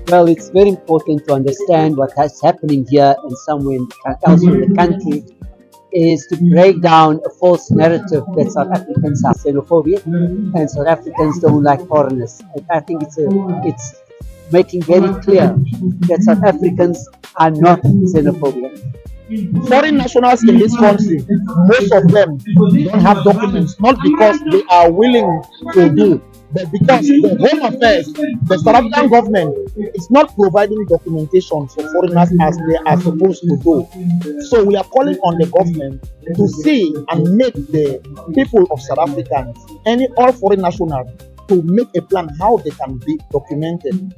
Well, it's very important to understand what is happening here and somewhere else in the country is to break down a false narrative that South Africans are xenophobic and South Africans don't like foreigners. And I think it's making very clear that South Africans are not xenophobic. Foreign nationals in this country, most of them don't have documents, not because they are willing to do, but because the Home Affairs, the South African government, is not providing documentation for foreigners as they are supposed to do. So we are calling on the government to see and make the people of South Africa, all foreign nationals, to make a plan how they can be documented.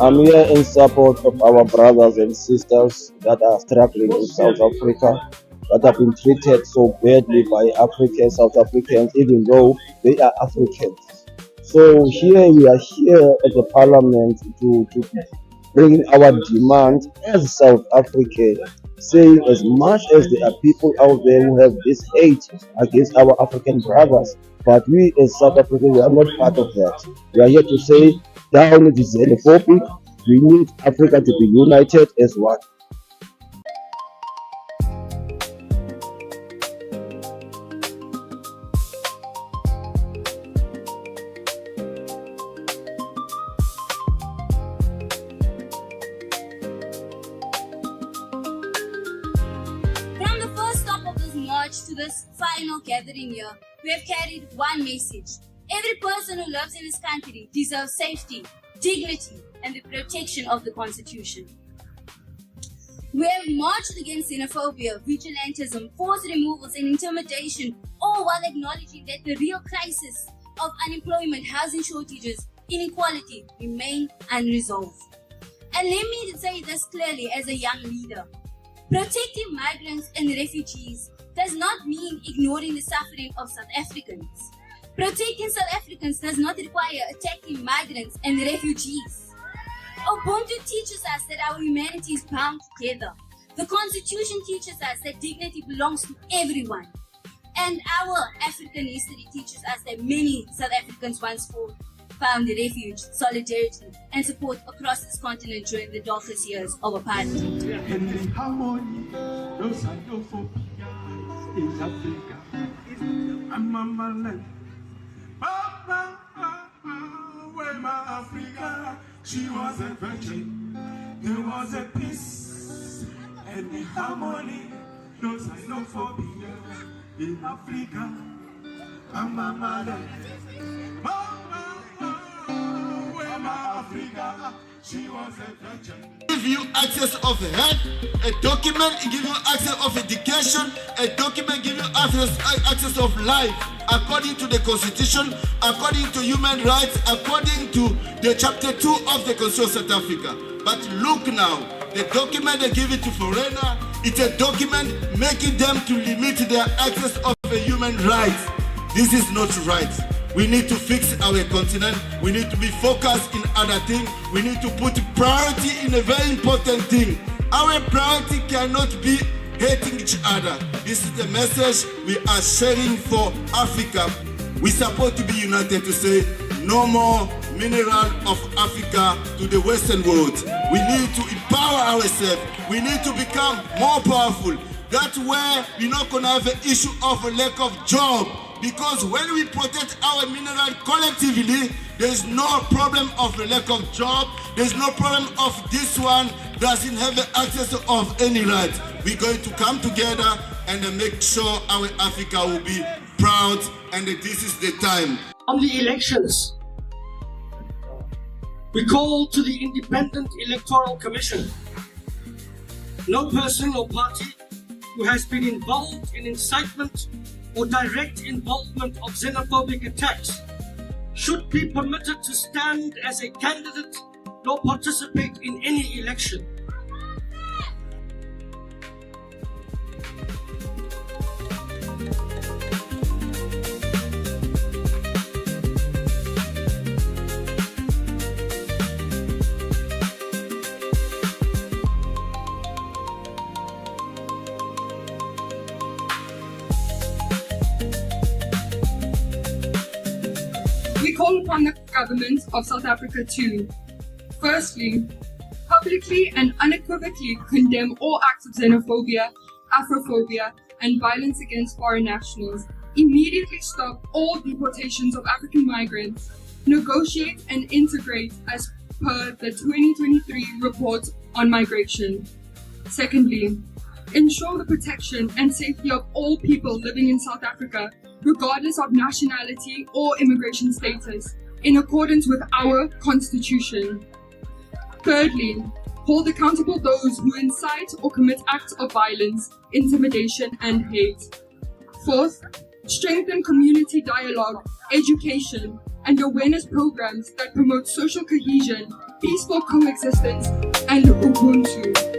I'm here in support of our brothers and sisters that are struggling in South Africa, that have been treated so badly by African South Africans, even though they are Africans. So we are here at the parliament to bring in our demand as South Africa, saying as much as there are people out there who have this hate against our African brothers, but we as South Africans, we are not part of that. We are here to say, down with the xenophobic. We need Africa to be united as one. From the first stop of this march to this final gathering here, we have carried one message. Every person who lives in this country deserves safety, dignity, and the protection of the Constitution. We have marched against xenophobia, vigilantism, forced removals, and intimidation, all while acknowledging that the real crisis of unemployment, housing shortages, inequality remain unresolved. And let me say this clearly as a young leader. Protecting migrants and refugees does not mean ignoring the suffering of South Africans. Protecting South Africans does not require attacking migrants and refugees. Ubuntu teaches us that our humanity is bound together. The Constitution teaches us that dignity belongs to everyone. And our African history teaches us that many South Africans once found refuge, solidarity, and support across this continent during the darkest years of apartheid. Anti-Harmony, No Xenophobia in Africa. I'm a man. Papa, where my Africa? She was a virgin. There was a peace and a harmony. No xenophobia in Africa. I'm a man. Papa, where my Africa? She was a virgin. Give you access of health, a document give you access of education, a document give you access of life, according to the Constitution, according to human rights, according to the chapter 2 of the Constitution of South Africa. But look now, the document they give it to foreigner, it's a document making them to limit their access of a human rights. This is not right. We need to fix our continent. We need to be focused in other things. We need to put priority in a very important thing. Our priority cannot be hating each other. This is the message we are sharing for Africa. We support to be united to say no more mineral of Africa to the Western world. We need to empower ourselves. We need to become more powerful. That's where we're not going to have an issue of a lack of job. Because when we protect our mineral collectively, there's no problem of a lack of job. There's no problem of this one doesn't have the access of any rights. We're going to come together and make sure our Africa will be proud, and that this is the time. On the elections, we call to the Independent Electoral Commission. No person or party who has been involved in incitement or direct involvement of xenophobic attacks should be permitted to stand as a candidate nor participate in any election. We call upon the government of South Africa to, firstly, publicly and unequivocally condemn all acts of xenophobia, Afrophobia, and violence against foreign nationals, immediately stop all deportations of African migrants, negotiate and integrate as per the 2023 report on migration. Secondly, ensure the protection and safety of all people living in South Africa, regardless of nationality or immigration status, in accordance with our constitution. Thirdly, hold accountable those who incite or commit acts of violence, intimidation, and hate. Fourth, strengthen community dialogue, education, and awareness programs that promote social cohesion, peaceful coexistence, and Ubuntu.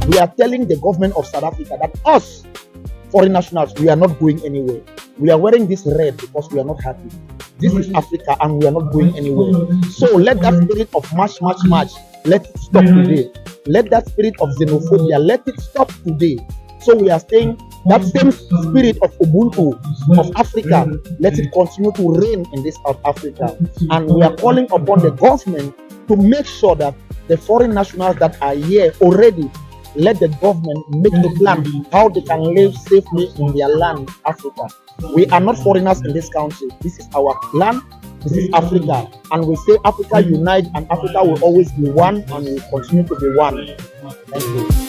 We are telling the government of South Africa that us, foreign nationals, we are not going anywhere. We are wearing this red because we are not happy. This is Africa and we are not going anywhere. So let that spirit of march, let it stop today. Let that spirit of xenophobia, let it stop today. So we are saying that same spirit of Ubuntu, of Africa, let it continue to reign in this South Africa. And we are calling upon the government to make sure that the foreign nationals that are here already, let the government make a plan how they can live safely in their land, Africa. We are not foreigners in this country. This is our land. This is Africa. And we say Africa unite and Africa will always be one and will continue to be one. Thank you.